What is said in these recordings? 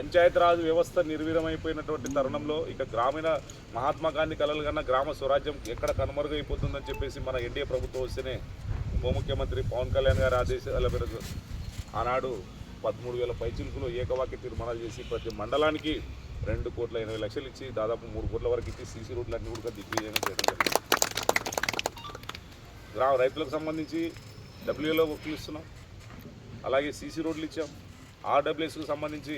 పంచాయతీరాజ్ వ్యవస్థ నిర్వీర్యమైపోయినటువంటి తరుణంలో ఇక గ్రామీణ మహాత్మా గాంధీ కలలు కన్నా గ్రామ స్వరాజ్యం ఎక్కడ కనుమరుగైపోతుందని చెప్పేసి మన ఎన్డీఏ ప్రభుత్వం వస్తేనే ఉప ముఖ్యమంత్రి పవన్ కళ్యాణ్ గారి ఆదేశాల మేరకు ఆనాడు 13,000 పైచిలుకులు ఏకవాక్య తీర్మానాలు చేసి ప్రతి మండలానికి 2,80,00,000 ఇచ్చి దాదాపు 3 కోట్ల వరకు ఇచ్చి సీసీ రోడ్లన్నీ కూడా దిగ్విజయంగా చేయడం జరిగింది. గ్రామ రైతులకు సంబంధించి డబ్ల్యూలో వర్క్లు ఇస్తున్నాం, అలాగే సీసీ రోడ్లు ఇచ్చాం. ఆర్డబ్ల్యూఎస్కు సంబంధించి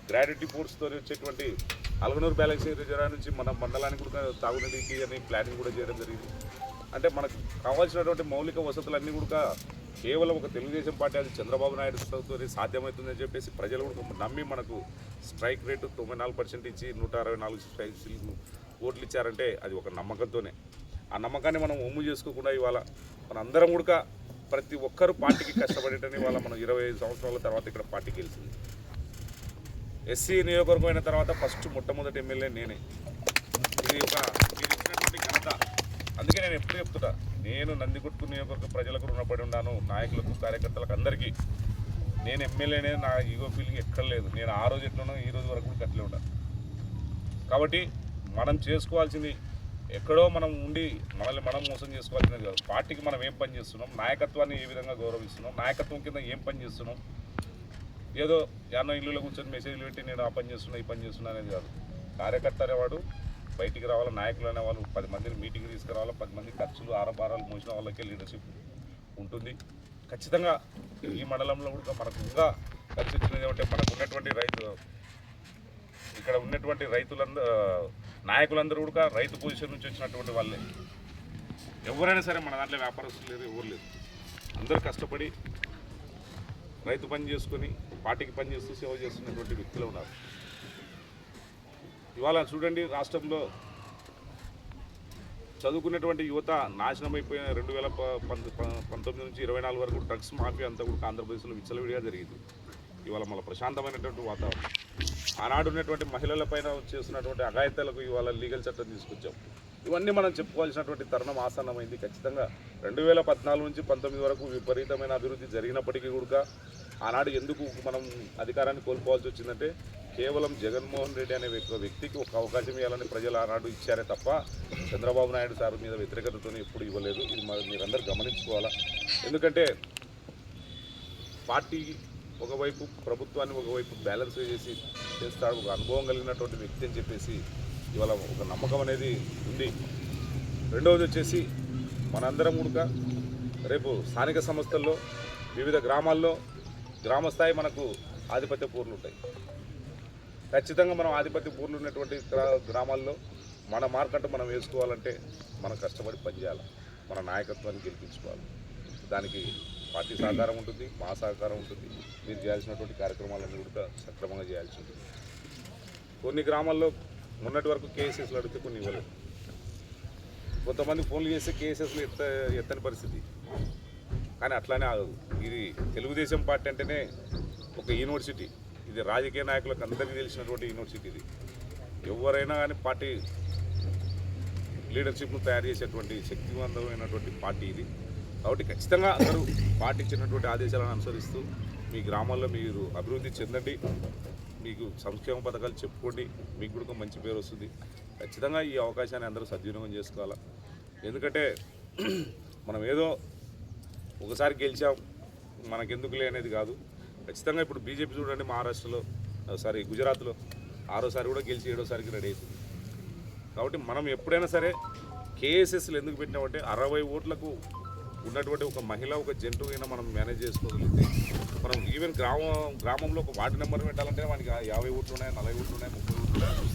గ్రాడ్యుటీ పోర్ట్స్తో వచ్చేటువంటి అలగనూరు బ్యాలెన్స్ రిజర్వా నుంచి మన మండలానికి కూడా తాగునీటికి అని ప్లానింగ్ కూడా చేయడం జరిగింది. అంటే మనకు కావాల్సినటువంటి మౌలిక వసతులన్నీ కూడా కేవలం ఒక తెలుగుదేశం పార్టీ అది చంద్రబాబు నాయుడుతో సాధ్యమవుతుందని చెప్పేసి ప్రజలు కూడా నమ్మి మనకు స్ట్రైక్ రేటు 94% ఇచ్చి 164 ఓట్లు ఇచ్చారంటే అది ఒక నమ్మకంతోనే. ఆ నమ్మకాన్ని మనం ఒమ్ము చేసుకోకుండా ఇవాళ మన అందరం కూడా ప్రతి ఒక్కరు పార్టీకి కష్టపడేటని ఇవాళ మనం 25 సంవత్సరాల తర్వాత ఇక్కడ పార్టీకి గెలిచింది. ఎస్సీ నియోజకవర్గం అయిన తర్వాత మొట్టమొదటి ఎమ్మెల్యే నేనే. ఇది మీరు ఇచ్చినటువంటి ఘనత. అందుకే నేను ఎప్పుడు చెప్తున్నా, నేను నందికొట్టు నియోజకవర్గ ప్రజలకు రుణపడి ఉన్నాను, నాయకులకు కార్యకర్తలకు అందరికీ. నేను ఎమ్మెల్యేనే, నా ఈగో ఫీలింగ్ ఎక్కడ లేదు. నేను ఆ రోజు ఎట్లున్నాను ఈ రోజు వరకు కూడా అట్లే ఉన్నాను. కాబట్టి మనం చేసుకోవాల్సింది ఎక్కడో మనం ఉండి మనల్ని మనం మోసం చేసుకోవాల్సినది కాదు. పార్టీకి మనం ఏం పని చేస్తున్నాం, నాయకత్వాన్ని ఏ విధంగా గౌరవిస్తున్నాం, నాయకత్వం కింద ఏం పని చేస్తున్నాం. ఏదో యాన్నో ఇల్లులో కూర్చొని మెసేజ్లు పెట్టి నేను ఆ పని చేస్తున్నా ఈ పని చేస్తున్నా అనేది కాదు. కార్యకర్త అనేవాడు బయటికి రావాలి, నాయకులు అనేవాళ్ళు 10 మందిని మీటింగ్ తీసుకురావాలి, 10 మంది ఖర్చులు ఆరబారాలు మోసిన వాళ్ళకే లీడర్షిప్ ఉంటుంది. ఖచ్చితంగా ఈ మండలంలో కూడా మనకు ఇంకా కలిసి ఏమంటే మనకు ఉన్నటువంటి ఇక్కడ ఉన్నటువంటి నాయకులందరూ కూడా రైతు పొజిషన్ నుంచి వచ్చినటువంటి వాళ్ళే. ఎవరైనా సరే మన దాంట్లో వ్యాపారస్తులు లేరు, ఎవరు లేరు. అందరూ కష్టపడి రైతు పని చేసుకొని పార్టీకి పని చేస్తూ సేవ చేస్తున్నటువంటి వ్యక్తులు ఉన్నారు. ఇవాళ చూడండి, రాష్ట్రంలో చదువుకున్నటువంటి యువత నాశనం అయిపోయిన 2019 నుంచి 24 వరకు డ్రగ్స్ మాఫియా అంతా కూడా ఆంధ్రప్రదేశ్లో విచ్చలవిడిగా జరిగింది. ఇవాళ మళ్ళీ ప్రశాంతమైనటువంటి వాతావరణం. ఆనాడు ఉన్నటువంటి మహిళల పైన చేస్తున్నటువంటి అఘాయిత్యాలకు ఇవాళ లీగల్ చట్టం తీసుకొచ్చాం. ఇవన్నీ మనం చెప్పుకోవాల్సినటువంటి తరుణం ఆసన్నమైంది. ఖచ్చితంగా 2014 నుంచి 19 వరకు విపరీతమైన అభివృద్ధి జరిగినప్పటికీ కూడా ఆనాడు ఎందుకు మనం అధికారాన్ని కోల్పోవాల్సి వచ్చిందంటే కేవలం జగన్మోహన్ రెడ్డి అనే వ్యక్తికి ఒక అవకాశం ఇవ్వాలని ప్రజలు ఆనాడు ఇచ్చారే తప్ప చంద్రబాబు నాయుడు సార్ మీద వ్యతిరేకతతో ఎప్పుడు ఇవ్వలేదు. ఇది మీరందరూ గమనించుకోవాలా. ఎందుకంటే పార్టీ ఒకవైపు ప్రభుత్వాన్ని ఒకవైపు బ్యాలెన్స్ చేస్తాడు, ఒక అనుభవం కలిగినటువంటి వ్యక్తి అని చెప్పేసి ఇవాళ ఒక నమ్మకం అనేది ఉంది. రెండవది వచ్చేసి మనందరం కూడా రేపు స్థానిక సంస్థల్లో వివిధ గ్రామాల్లో గ్రామస్థాయి మనకు ఆధిపత్య పూర్లు ఉంటాయి. ఖచ్చితంగా మనం ఆధిపత్య పూర్లు ఉన్నటువంటి గ్రామాల్లో మన మార్కంటూ మనం వేసుకోవాలంటే మనం కష్టపడి పనిచేయాలి, మన నాయకత్వాన్ని గెలిపించుకోవాలి. దానికి పార్టీ సహకారం ఉంటుంది, మా సహకారం ఉంటుంది. మీరు చేయాల్సినటువంటి కార్యక్రమాలన్నీ కూడా సక్రమంగా చేయాల్సి ఉంటుంది. కొన్ని గ్రామాల్లో మొన్నటి వరకు కేఎస్ఎస్లు అడిగితే కొన్ని ఇవ్వలేదు. కొంతమంది ఫోన్లు చేస్తే కేఎస్ఎస్లు ఎత్తని పరిస్థితి. కానీ అట్లానే ఆగదు. ఇది తెలుగుదేశం పార్టీ అంటేనే ఒక యూనివర్సిటీ. ఇది రాజకీయ నాయకులకు అందరికీ తెలిసినటువంటి యూనివర్సిటీ. ఇది ఎవరైనా కానీ పార్టీ లీడర్షిప్ను తయారు చేసేటువంటి శక్తివంతమైనటువంటి పార్టీ ఇది. కాబట్టి ఖచ్చితంగా అందరూ పార్టీ ఇచ్చినటువంటి ఆదేశాలను అనుసరిస్తూ మీ గ్రామాల్లో మీరు అభివృద్ధి చెందండి, మీకు సంక్షేమ పథకాలు చెప్పుకోండి, మీకు కూడా మంచి పేరు వస్తుంది. ఖచ్చితంగా ఈ అవకాశాన్ని అందరూ సద్వినియోగం చేసుకోవాలా. ఎందుకంటే మనం ఏదో ఒకసారి గెలిచాం మనకెందుకులే అనేది కాదు. ఖచ్చితంగా ఇప్పుడు బీజేపీ చూడండి, మహారాష్ట్రలో గుజరాత్లో 6వ కూడా గెలిచి 7వసారికి రెడీ అవుతుంది. కాబట్టి మనం ఎప్పుడైనా సరే కేఎస్ఎస్లు ఎందుకు పెట్టినామంటే 60 ఓట్లకు ఉన్నటువంటి ఒక మహిళ ఒక జంతువు అయినా మనం మేనేజ్ చేసుకోగలిగితే మనం ఈవెన్ గ్రామంలో ఒక వార్డు నెంబర్ పెట్టాలంటే మనకి 50 ఓట్లు ఉన్నాయి, 40 ఓట్లు ఉన్నాయి, 30 ఓట్లు ఉన్నాయి.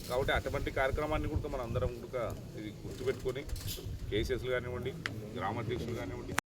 కాబట్టి అటువంటి కార్యక్రమాన్ని కూడా మనం అందరం కూడా ఇది గుర్తుపెట్టుకొని కేసెస్లు కానివ్వండి, గ్రామాధ్యక్షులు కానివ్వండి,